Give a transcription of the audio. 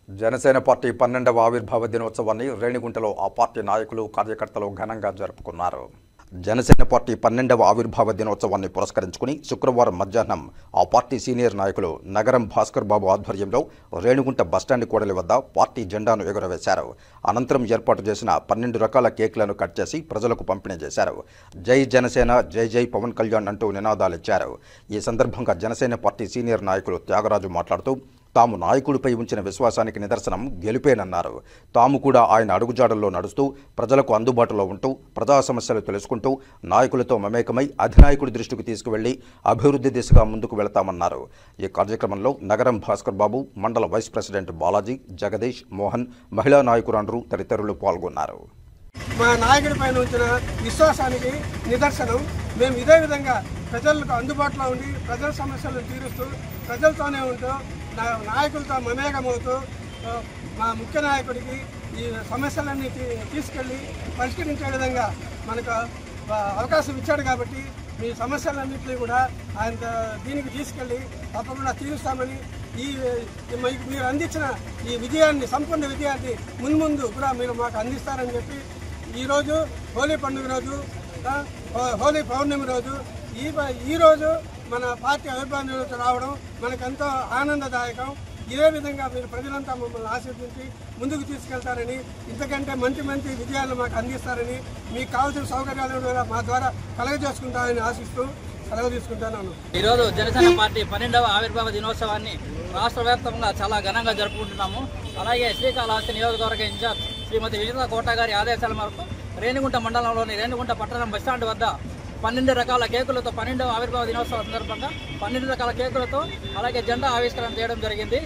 Janasena party 12వ ఆవిర్భావ దినోత్సవాన్ని రేణిగుంటలో ఆ పార్టీ నాయకులు కార్యకర్తలు ఘనంగా జరుపుకున్నారు. జనసేన పార్టీ 12వ ఆవిర్భావ దినోత్సవాన్ని పురస్కరించుకుని శుక్రవారం మధ్యాహ్నం ఆ పార్టీ సీనియర్ నాయకులు నగరం భాస్కర్ బాబు ఆధ్వర్యంలో రేణిగుంట బస్టాండ్ కూడలి వద్ద పార్టీ జెండాను ఎగురవేశారు. అనంతరం ఏర్పాటు చేసిన 12 రకాల కేక్లను కట్ చేసి ప్రజలకు పంపిణీ చేశారు. జై జనసేన, జై జై పవన్ కళ్యాణ్ అంటూ నినాదాలిచ్చారు. ఈ సందర్భంగా జనసేన పార్టీ సీనియర్ నాయకులు త్యాగరాజు మాట్లాడుతూ తాము నాయకుడిపై ఉంచిన విశ్వాసానికి నిదర్శనం గెలుపేనన్నారు. తాము కూడా ఆయన అడుగుజాడల్లో నడుస్తూ ప్రజలకు అందుబాటులో ఉంటూ ప్రజా సమస్యలు తెలుసుకుంటూ నాయకులతో మమేకమై అధినాయకుడి దృష్టికి తీసుకువెళ్లి అభివృద్ధి దిశగా ముందుకు వెళతామన్నారు. ఈ కార్యక్రమంలో నగరం భాస్కర్ బాబు, మండల వైస్ ప్రెసిడెంట్ బాలాజీ, జగదీష్, మోహన్, మహిళా నాయకురాండ్రు తదితరులు పాల్గొన్నారు. మా నాయకుడి పైన ఉంచిన విశ్వాసానికి నిదర్శనం. మేము ఇదే విధంగా ప్రజలకు అందుబాటులో ఉండి ప్రజల సమస్యలను తీరుస్తూ ప్రజలతోనే ఉంటూ నాయకులతో మమేకమవుతూ మా ముఖ్య నాయకుడికి ఈ సమస్యలన్నీ తీసుకెళ్ళి పరిష్కరించే విధంగా మనకు అవకాశం ఇచ్చాడు. కాబట్టి మీ సమస్యలన్నింటినీ కూడా ఆయన దీనికి తీసుకెళ్ళి తప్పకుండా తీరుస్తామని, మీరు అందించిన ఈ విజయాన్ని, సంపూర్ణ విజయాన్ని మున్ముందు కూడా మీరు మాకు అందిస్తారని చెప్పి ఈరోజు హోలీ పండుగ రోజు, హోలీ పౌర్ణమి రోజు, ఈరోజు మన పార్టీ ఆవిర్భావం రావడం మనకెంతో ఆనందదాయకం. ఇదే విధంగా మీరు ప్రజలంతా మమ్మల్ని ఆశీర్వదించి ముందుకు తీసుకెళ్తారని, ఇంతకంటే మంచి మంచి విజయాలు మాకు అందిస్తారని, మీకు కావాల్సిన సౌకర్యాలు కూడా మా ద్వారా కలగజేసుకుంటారని ఆశిస్తూ సెలవు తీసుకుంటున్నాను. ఈరోజు జనసేన పార్టీ 12వ ఆవిర్భావ దినోత్సవాన్ని రాష్ట్ర వ్యాప్తంగా చాలా ఘనంగా జరుపుకుంటున్నాము. అలాగే శ్రీకాళహస్తి నియోజకవర్గ ఇన్ఛార్జ్ శ్రీమతి విజయ కోట గారి ఆదేశాల మేరకు రేణిగుంట మండలంలోని రేణిగుంట పట్టణం బస్టాండ్ వద్ద 12 రకాల కేకులతో 12వ ఆవిర్భావ దినోత్సవం సందర్భంగా 12 రకాల కేకులతో అలాగే జెండా ఆవిష్కరణ చేయడం జరిగింది.